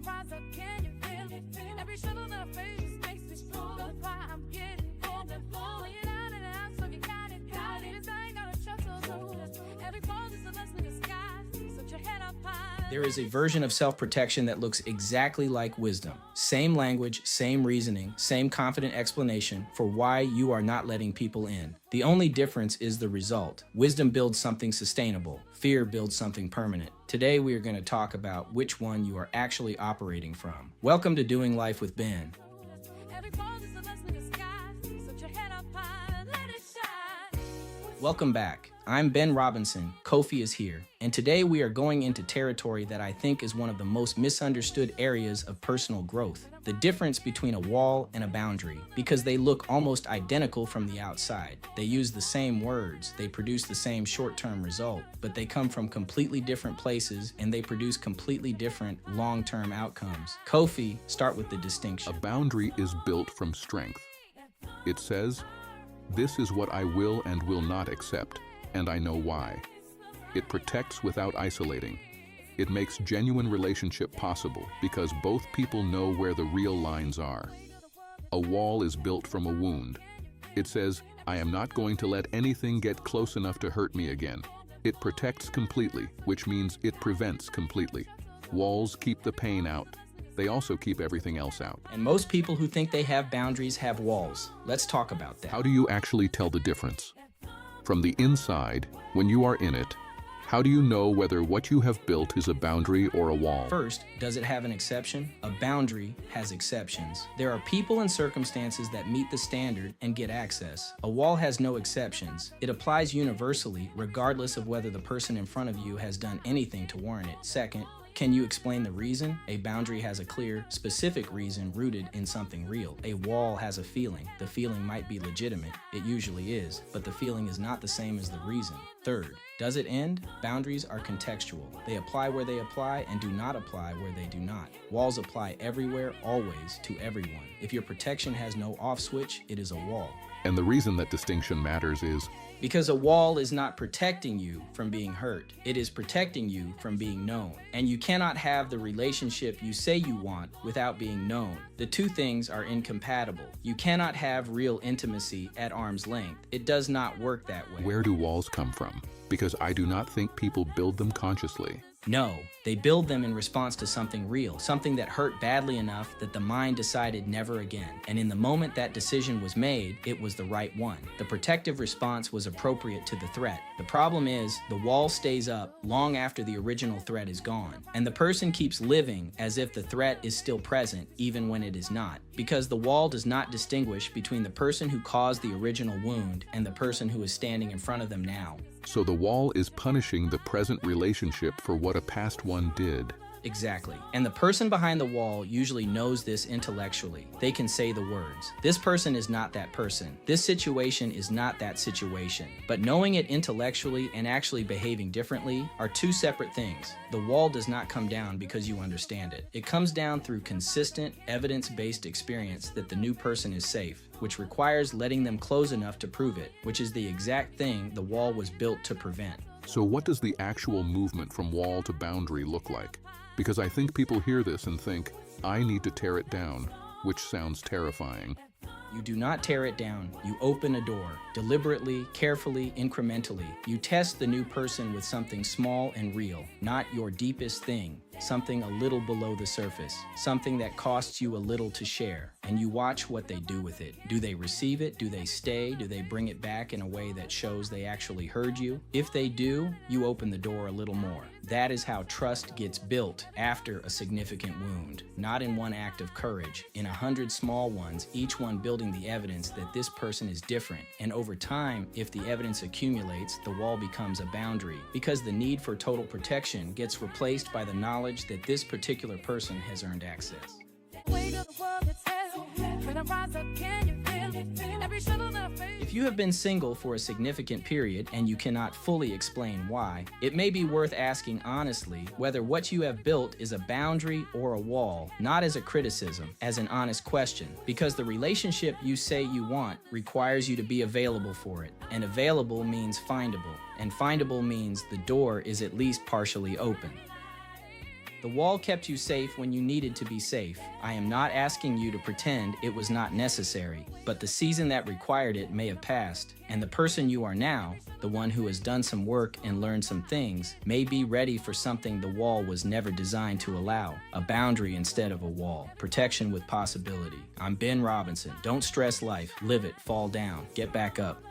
rise up, can you feel it? Every struggle that I face just makes me strong. That's why I'm getting bold and flowing it out and out, so you got it. This I ain't gotta trust those rules. Every fall is a lesson in disguise. Set your head up high. There is a version of self-protection that looks exactly like wisdom. Same language, same reasoning, same confident explanation for why you are not letting people in. The only difference is the result. Wisdom builds something sustainable. Fear builds something permanent. Today we are going to talk about which one you are actually operating from. Welcome to Doing Life with Ben. Every fall is a lesson in disguise. Set your head up high, let it shine. Welcome back. I'm Ben Robinson, Kofi is here, and today we are going into territory that I think is one of the most misunderstood areas of personal growth. The difference between a wall and a boundary, because they look almost identical from the outside. They use the same words, they produce the same short-term result, but they come from completely different places and they produce completely different long-term outcomes. Kofi, start with the distinction. A boundary is built from strength. It says, "This is what I will and will not accept, and I know why." It protects without isolating. It makes genuine relationship possible because both people know where the real lines are. A wall is built from a wound. It says, "I am not going to let anything get close enough to hurt me again." It protects completely, which means it prevents completely. Walls keep the pain out. They also keep everything else out. And most people who think they have boundaries have walls. Let's talk about that. How do you actually tell the difference? From the inside, when you are in it, how do you know whether what you have built is a boundary or a wall? First, does it have an exception? A boundary has exceptions. There are people and circumstances that meet the standard and get access. A wall has no exceptions. It applies universally, regardless of whether the person in front of you has done anything to warrant it. Second, can you explain the reason? A boundary has a clear, specific reason rooted in something real. A wall has a feeling. The feeling might be legitimate. It usually is, but the feeling is not the same as the reason. Third, does it end? Boundaries are contextual. They apply where they apply and do not apply where they do not. Walls apply everywhere, always, to everyone. If your protection has no off switch, it is a wall. And the reason that distinction matters is because a wall is not protecting you from being hurt. It is protecting you from being known. And you cannot have the relationship you say you want without being known. The two things are incompatible. You cannot have real intimacy at arm's length. It does not work that way. where do walls come from? Because I do not think people build them consciously. No, they build them in response to something real, something that hurt badly enough that the mind decided never again. And in the moment that decision was made, it was the right one. The protective response was appropriate to the threat. The problem is, the wall stays up long after the original threat is gone. And the person keeps living as if the threat is still present, even when it is not. Because the wall does not distinguish between the person who caused the original wound and the person who is standing in front of them now. So the wall is punishing the present relationship for what a past one did. Exactly. And the person behind the wall usually knows this intellectually. They can say the words, "This person is not that person. This situation is not that situation." But knowing it intellectually and actually behaving differently are two separate things. The wall does not come down because you understand it. It comes down through consistent, evidence-based experience that the new person is safe, which requires letting them close enough to prove it, which is the exact thing the wall was built to prevent. So what does the actual movement from wall to boundary look like? Because I think people hear this and think, I need to tear it down, which sounds terrifying. You do not tear it down. You open a door, deliberately, carefully, incrementally. You test the new person with something small and real, not your deepest thing, something a little below the surface, something that costs you a little to share, and you watch what they do with it. Do they receive it? Do they stay? Do they bring it back in a way that shows they actually heard you? If they do, you open the door a little more. That is how trust gets built after a significant wound, not in one act of courage, in 100 small ones, each one building the evidence that this person is different. And over time, if the evidence accumulates, the wall becomes a boundary, because the need for total protection gets replaced by the knowledge that this particular person has earned access. If you have been single for a significant period and you cannot fully explain why, it may be worth asking honestly whether what you have built is a boundary or a wall, not as a criticism, as an honest question, because the relationship you say you want requires you to be available for it, and available means findable, and findable means the door is at least partially open. The wall kept you safe when you needed to be safe. I am not asking you to pretend it was not necessary, but the season that required it may have passed, and the person you are now, the one who has done some work and learned some things, may be ready for something the wall was never designed to allow, a boundary instead of a wall, protection with possibility. I'm Ben Robinson. Don't stress life, live it, fall down, get back up.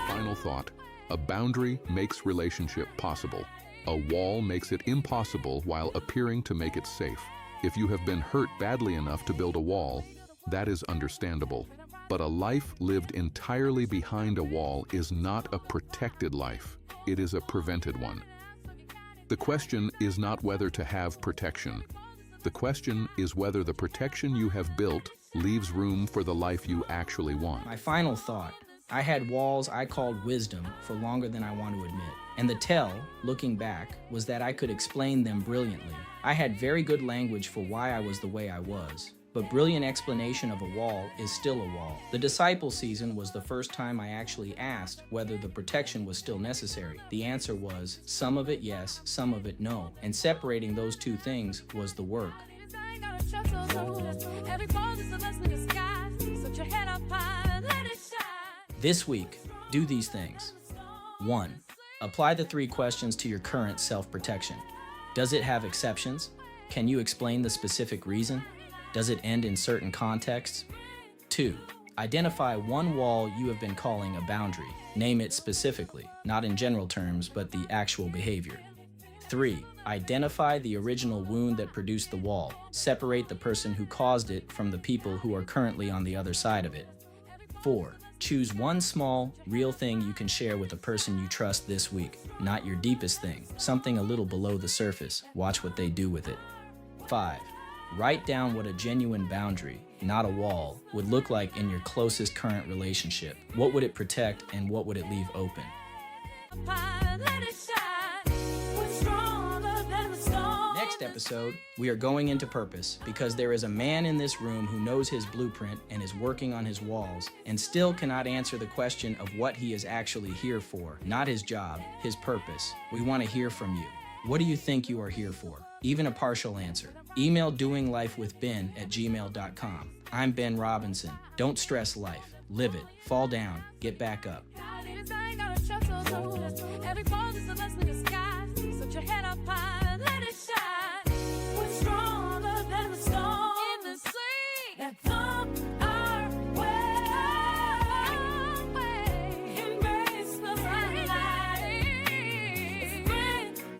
Final thought. A boundary makes relationship possible. A wall makes it impossible while appearing to make it safe. If you have been hurt badly enough to build a wall, that is understandable. But a life lived entirely behind a wall is not a protected life. It is a prevented one. The question is not whether to have protection. The question is whether the protection you have built leaves room for the life you actually want. My final thought. I had walls I called wisdom for longer than I want to admit. And the tell, looking back, was that I could explain them brilliantly. I had very good language for why I was the way I was. But brilliant explanation of a wall is still a wall. The disciple season was the first time I actually asked whether the protection was still necessary. The answer was, some of it yes, some of it no. And separating those two things was the work. This week, do these things. 1. Apply the 3 questions to your current self-protection. Does it have exceptions? Can you explain the specific reason? Does it end in certain contexts? 2. Identify one wall you have been calling a boundary. Name it specifically, not in general terms, but the actual behavior. 3. Identify the original wound that produced the wall. Separate the person who caused it from the people who are currently on the other side of it. 4. Choose one small, real thing you can share with a person you trust this week. Not your deepest thing, something a little below the surface. Watch what they do with it. 5. Write down what a genuine boundary, not a wall, would look like in your closest current relationship. What would it protect and what would it leave open? Next episode, we are going into purpose because there is a man in this room who knows his blueprint and is working on his walls and still cannot answer the question of what he is actually here for. Not his job, his purpose. We want to hear from you. What do you think you are here for? Even a partial answer. Email doinglifewithben@gmail.com. I'm Ben Robinson. Don't stress life. Live it. Fall down. Get back up. Every fall is a lesson in disguise. Set your head up high.